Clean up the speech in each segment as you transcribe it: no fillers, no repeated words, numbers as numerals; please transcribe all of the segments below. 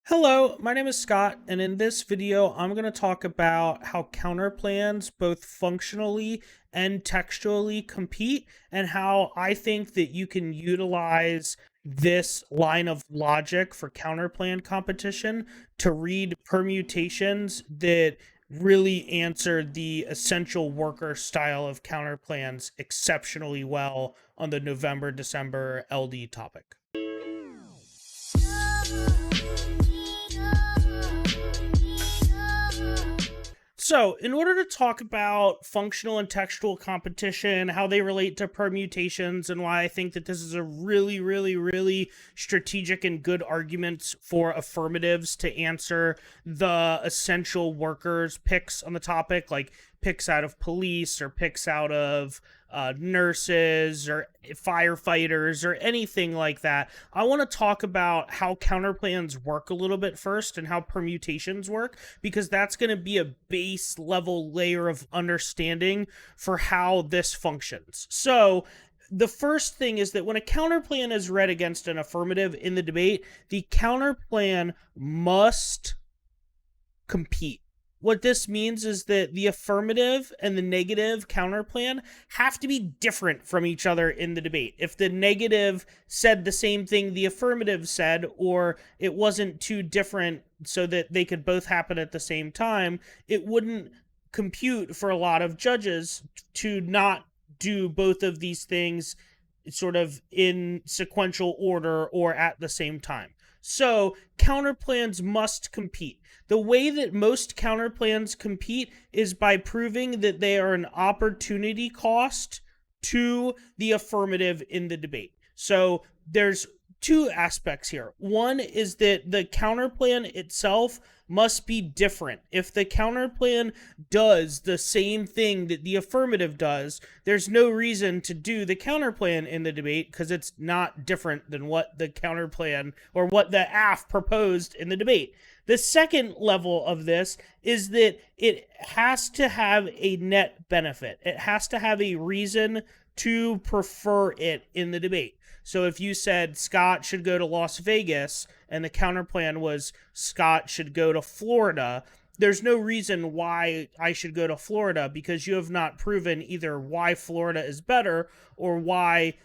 Hello, my name is Scott, and in this video, I'm going to talk about how counterplans both functionally and textually compete, and how I think that you can utilize this line of logic for counterplan competition to read permutations that really answer the essential worker style of counterplans exceptionally well on the November-December LD topic. So, in order to talk about functional and textual competition, how they relate to permutations, and why I think that this is a really strategic and good arguments for affirmatives to answer the essential workers picks on the topic, like picks out of police or picks out of nurses or firefighters or anything like that. I want to talk about how counterplans work a little bit first and how permutations work, because that's going to be a base level layer of understanding for how this functions. So the first thing is that when a counterplan is read against an affirmative in the debate, the counterplan must compete. What this means is that the affirmative and the negative counterplan have to be different from each other in the debate. If the negative said the same thing the affirmative said, or it wasn't too different so that they could both happen at the same time, it wouldn't compute for a lot of judges to not do both of these things sort of in sequential order or at the same time. So counterplans must compete. The way that most counterplans compete is by proving that they are an opportunity cost to the affirmative in the debate. So there's two aspects here. One is that the counterplan itself must be different. If the counterplan does the same thing that the affirmative does, there's no reason to do the counterplan in the debate because it's not different than what the counterplan or what the AF proposed in the debate. The second level of this is that it has to have a net benefit. It has to have a reason to prefer it in the debate. So if you said Scott should go to Las Vegas and the counterplan was Scott should go to Florida, there's no reason why I should go to Florida because you have not proven either why Florida is better or why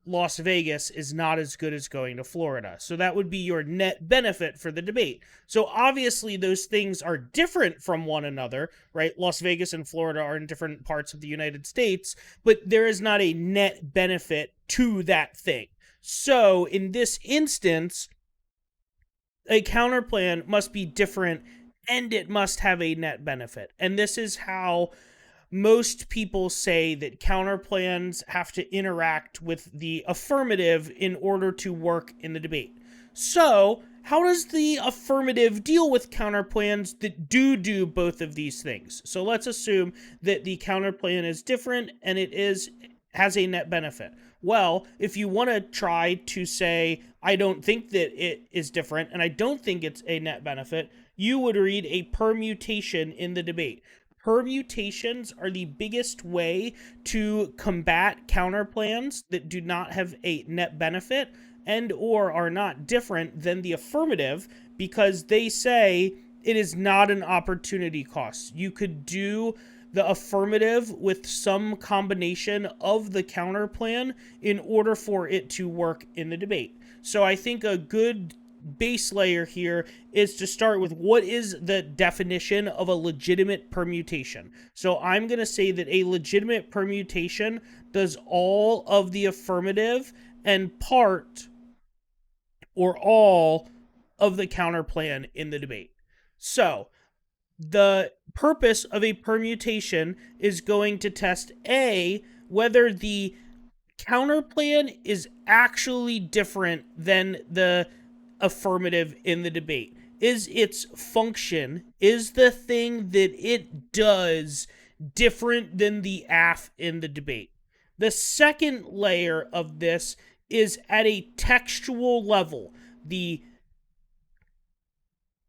Las Vegas is not as good as going to Florida. So that would be your net benefit for the debate. So obviously those things are different from one another, right? Las Vegas and Florida are in different parts of the United States, but there is not a net benefit to that thing. So in this instance, a counterplan must be different and it must have a net benefit. And this is how most people say that counterplans have to interact with the affirmative in order to work in the debate. So, how does the affirmative deal with counterplans that do both of these things? So let's assume that the counterplan is different and it has a net benefit. Well, if you want to try to say, I don't think that it is different and I don't think it's a net benefit, you would read a permutation in the debate. Permutations are the biggest way to combat counterplans that do not have a net benefit and or are not different than the affirmative because they say it is not an opportunity cost. You could do the affirmative with some combination of the counterplan in order for it to work in the debate. So I think a good base layer here is to start with what is the definition of a legitimate permutation. So I'm going to say that a legitimate permutation does all of the affirmative and part or all of the counterplan in the debate. So the purpose of a permutation is going to test A, whether the counterplan is actually different than the affirmative in the debate. Is its function, is the thing that it does different than the AF in the debate? The second layer of this is at a textual level. The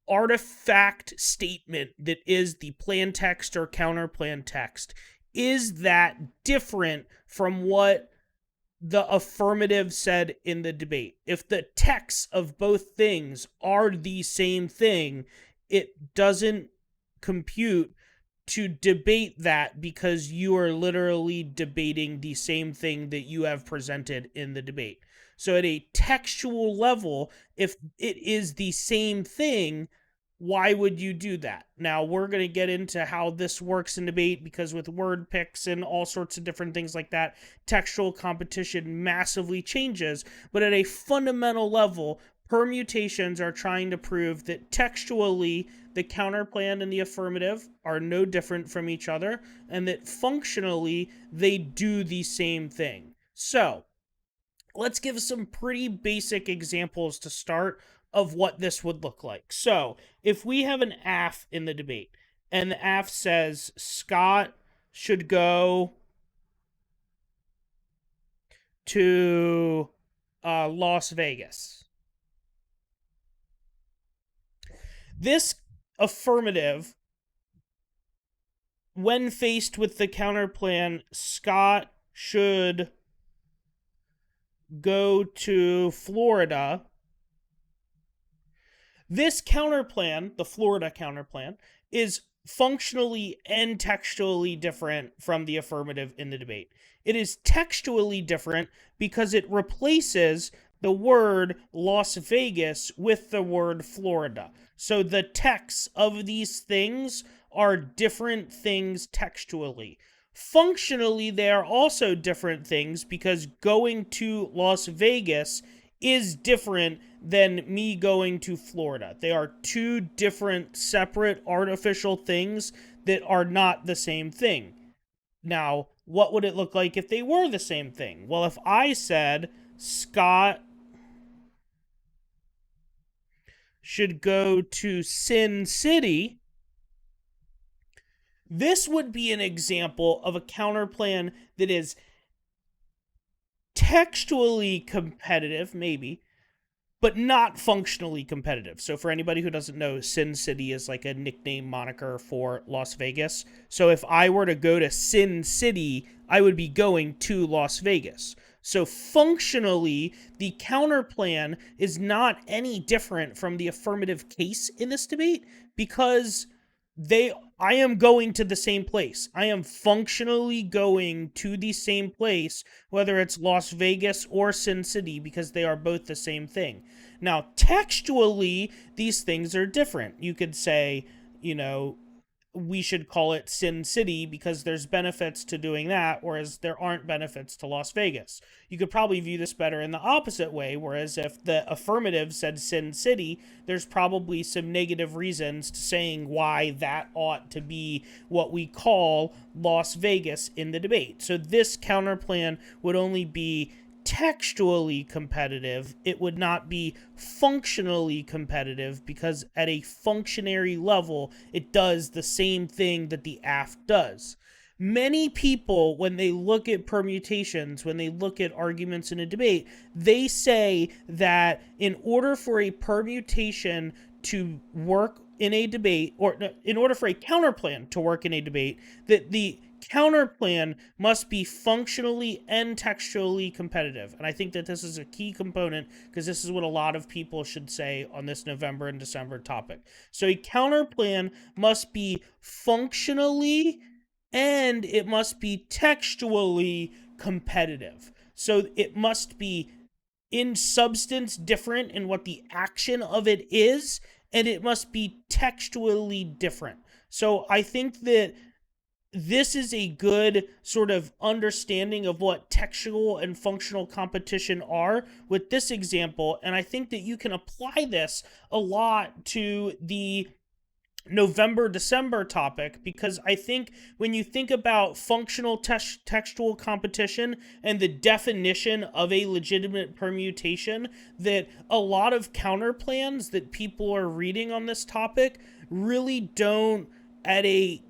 artifact statement that is the plan text or counterplan text, is that different from what the affirmative said in the debate. If the texts of both things are the same thing, it doesn't compute to debate that because you are literally debating the same thing that you have presented in the debate. So at a textual level, if it is the same thing, why would you do that? Now, we're going to get into how this works in debate because with word picks and all sorts of different things like that, textual competition massively changes. But at a fundamental level, permutations are trying to prove that textually the counterplan and the affirmative are no different from each other and that functionally they do the same thing. So, let's give some pretty basic examples to start of what this would look like. So, if we have an AF in the debate, and the AF says Scott should go to Las Vegas. This affirmative, when faced with the counterplan, Scott should go to Florida. This counterplan, the Florida counterplan, is functionally and textually different from the affirmative in the debate. It is textually different because it replaces the word Las Vegas with the word Florida. So the texts of these things are different things textually. Functionally, they are also different things because going to Las Vegas is different than me going to Florida. They are two different, separate, artificial things that are not the same thing. Now, what would it look like if they were the same thing? Well, if I said Scott should go to Sin City, this would be an example of a counterplan that is textually competitive, maybe, but not functionally competitive. So for anybody who doesn't know, Sin City is like a nickname moniker for Las Vegas. So if I were to go to Sin City, I would be going to Las Vegas. So functionally, the counterplan is not any different from the affirmative case in this debate because I am going to the same place. I am functionally going to the same place, whether it's Las Vegas or Sin City, because they are both the same thing. Now, textually, these things are different. You could say, we should call it Sin City because there's benefits to doing that, whereas there aren't benefits to Las Vegas. You could probably view this better in the opposite way, whereas if the affirmative said Sin City, there's probably some negative reasons to saying why that ought to be what we call Las Vegas in the debate. So this counterplan would only be textually competitive. It would not be functionally competitive because at a functionary level, it does the same thing that the AF does. Many people, when they look at permutations, when they look at arguments in a debate, they say that in order for a permutation to work in a debate, or in order for a counterplan to work in a debate, that the counterplan must be functionally and textually competitive. And I think that this is a key component because this is what a lot of people should say on this November and December topic. So a counterplan must be functionally and it must be textually competitive. So it must be in substance different in what the action of it is, and it must be textually different. So I think that this is a good sort of understanding of what textual and functional competition are with this example. And I think that you can apply this a lot to the November-December topic, because I think when you think about functional textual competition and the definition of a legitimate permutation, that a lot of counterplans that people are reading on this topic really don't, at a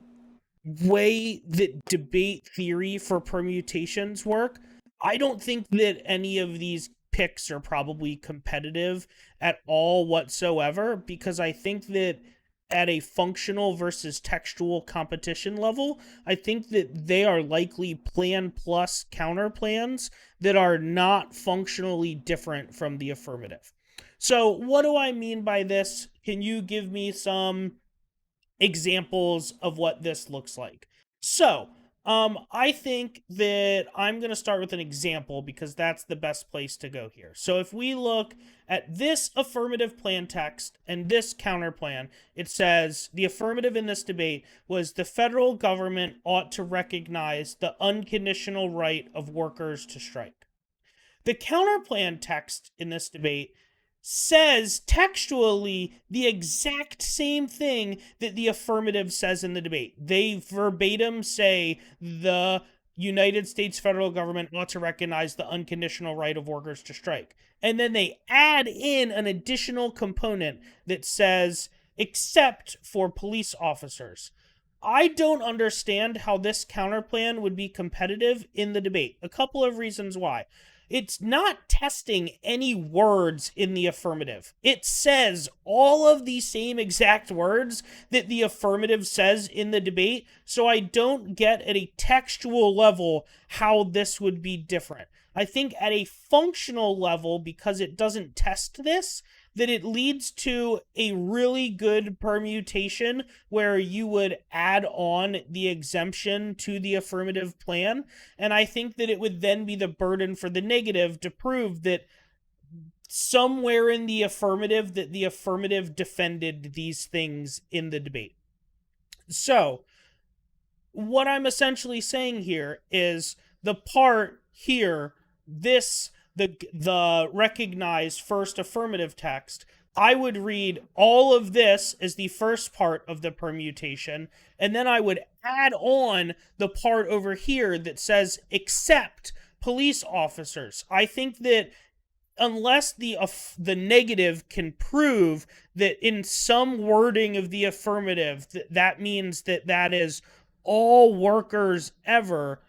way that debate theory for permutations work, I don't think that any of these picks are probably competitive at all whatsoever, because I think that at a functional versus textual competition level, I think that they are likely plan plus counterplans that are not functionally different from the affirmative. So, what do I mean by this? Can you give me some examples of what this looks like? So, I think that I'm going to start with an example because that's the best place to go here. So if we look at this affirmative plan text and this counterplan, it says the affirmative in this debate was the federal government ought to recognize the unconditional right of workers to strike. The counterplan text in this debate says textually the exact same thing that the affirmative says in the debate. They verbatim say the United States federal government ought to recognize the unconditional right of workers to strike. And then they add in an additional component that says, except for police officers. I don't understand how this counterplan would be competitive in the debate. A couple of reasons why. It's not testing any words in the affirmative. It says all of the same exact words that the affirmative says in the debate, so I don't get at a textual level how this would be different. I think at a functional level, because it doesn't test this, that it leads to a really good permutation where you would add on the exemption to the affirmative plan. And I think that it would then be the burden for the negative to prove that somewhere in the affirmative that the affirmative defended these things in the debate. So what I'm essentially saying here is the part here, the recognized first affirmative text, I would read all of this as the first part of the permutation, and then I would add on the part over here that says except police officers. I think that unless the negative can prove that in some wording of the affirmative that means that is all workers ever,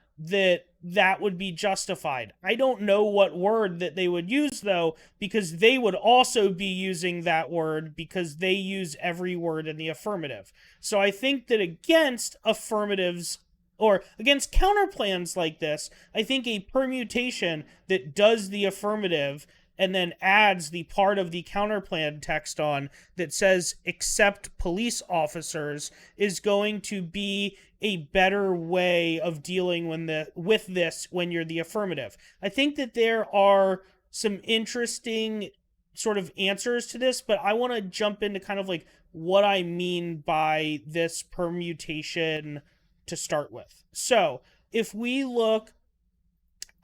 that would be justified. I don't know what word that they would use, though, because they would also be using that word because they use every word in the affirmative. So I think that against affirmatives or against counterplans like this, I think a permutation that does the affirmative and then adds the part of the counterplan text on that says except police officers is going to be a better way of dealing with this when you're the affirmative. I think that there are some interesting sort of answers to this, but I want to jump into kind of like what I mean by this permutation to start with. So if we look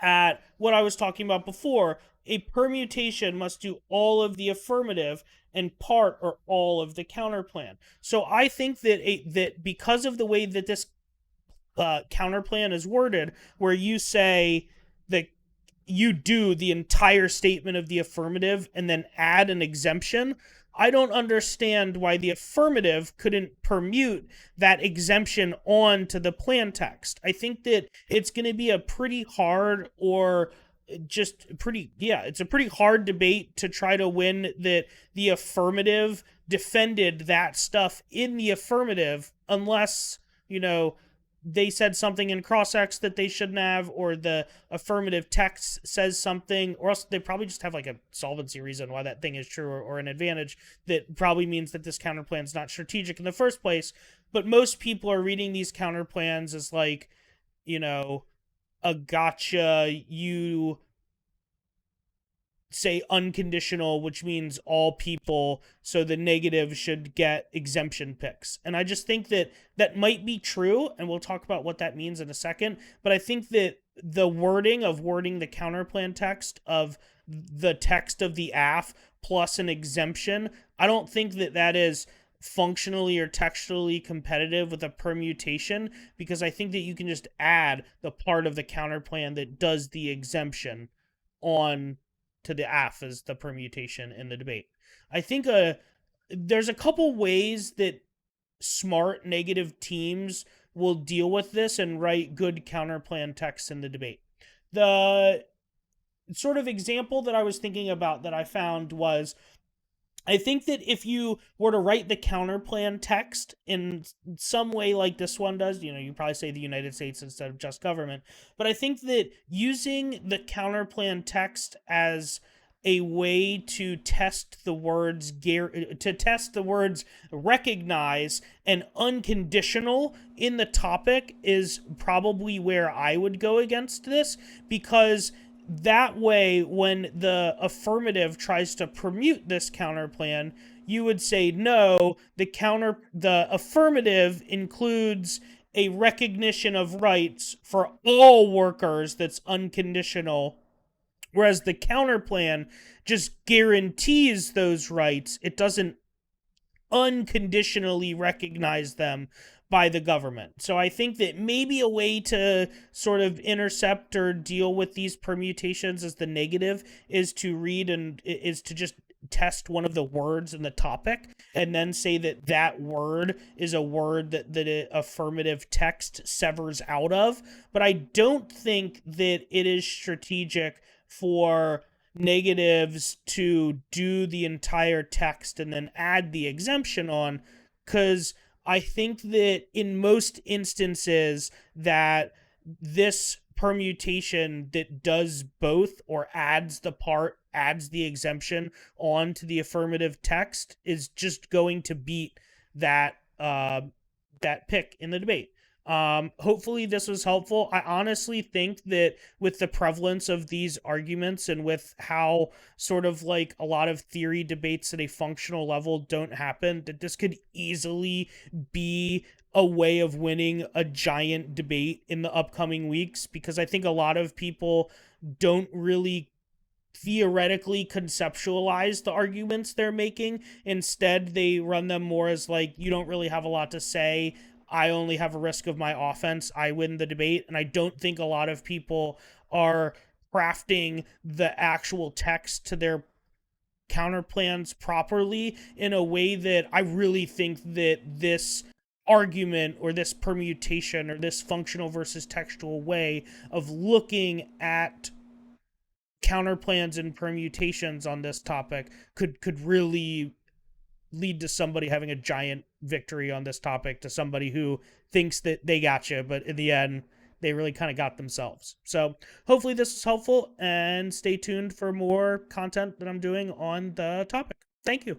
at what I was talking about before, a permutation must do all of the affirmative and part or all of the counterplan. So I think that because of the way that this counterplan is worded, where you say that you do the entire statement of the affirmative and then add an exemption, I don't understand why the affirmative couldn't permute that exemption onto the plan text. I think that it's going to be a pretty hard it's a pretty hard debate to try to win that the affirmative defended that stuff in the affirmative unless, they said something in cross-ex that they shouldn't have, or the affirmative text says something, or else they probably just have like a solvency reason why that thing is true, or an advantage that probably means that this counterplan is not strategic in the first place. But most people are reading these counterplans as like, a gotcha, you say unconditional, which means all people, so the negative should get exemption picks. And I just think that might be true, and we'll talk about what that means in a second, but I think that the wording the counterplan text of the text of the AF plus an exemption, I don't think that is functionally or textually competitive with a permutation, because I think that you can just add the part of the counterplan that does the exemption on to the AF as the permutation in the debate. I think there's a couple ways that smart negative teams will deal with this and write good counterplan texts in the debate. The sort of example that I was thinking about that I found was I think that if you were to write the counterplan text in some way like this one does, you probably say the United States instead of just government. But I think that using the counterplan text as a way to test the words recognize and unconditional in the topic is probably where I would go against this, because that way, when the affirmative tries to permute this counterplan, you would say no, the affirmative includes a recognition of rights for all workers that's unconditional, whereas the counterplan just guarantees those rights. It doesn't unconditionally recognize them by the government. So I think that maybe a way to sort of intercept or deal with these permutations as the negative is to just test one of the words in the topic and then say that that word is a word that affirmative text severs out of. But I don't think that it is strategic for negatives to do the entire text and then add the exemption on, because I think that in most instances that this permutation that does both or adds the exemption onto the affirmative text is just going to beat that pick in the debate. Hopefully this was helpful. I honestly think that with the prevalence of these arguments and with how sort of like a lot of theory debates at a functional level don't happen, that this could easily be a way of winning a giant debate in the upcoming weeks, because I think a lot of people don't really theoretically conceptualize the arguments they're making. Instead, they run them more as like, you don't really have a lot to say. I only have a risk of my offense. I win the debate. And I don't think a lot of people are crafting the actual text to their counterplans properly in a way that I really think that this argument or this permutation or this functional versus textual way of looking at counterplans and permutations on this topic could really lead to somebody having a giant victory on this topic, to somebody who thinks that they got you, but in the end, they really kind of got themselves. So hopefully this is helpful, and stay tuned for more content that I'm doing on the topic. Thank you.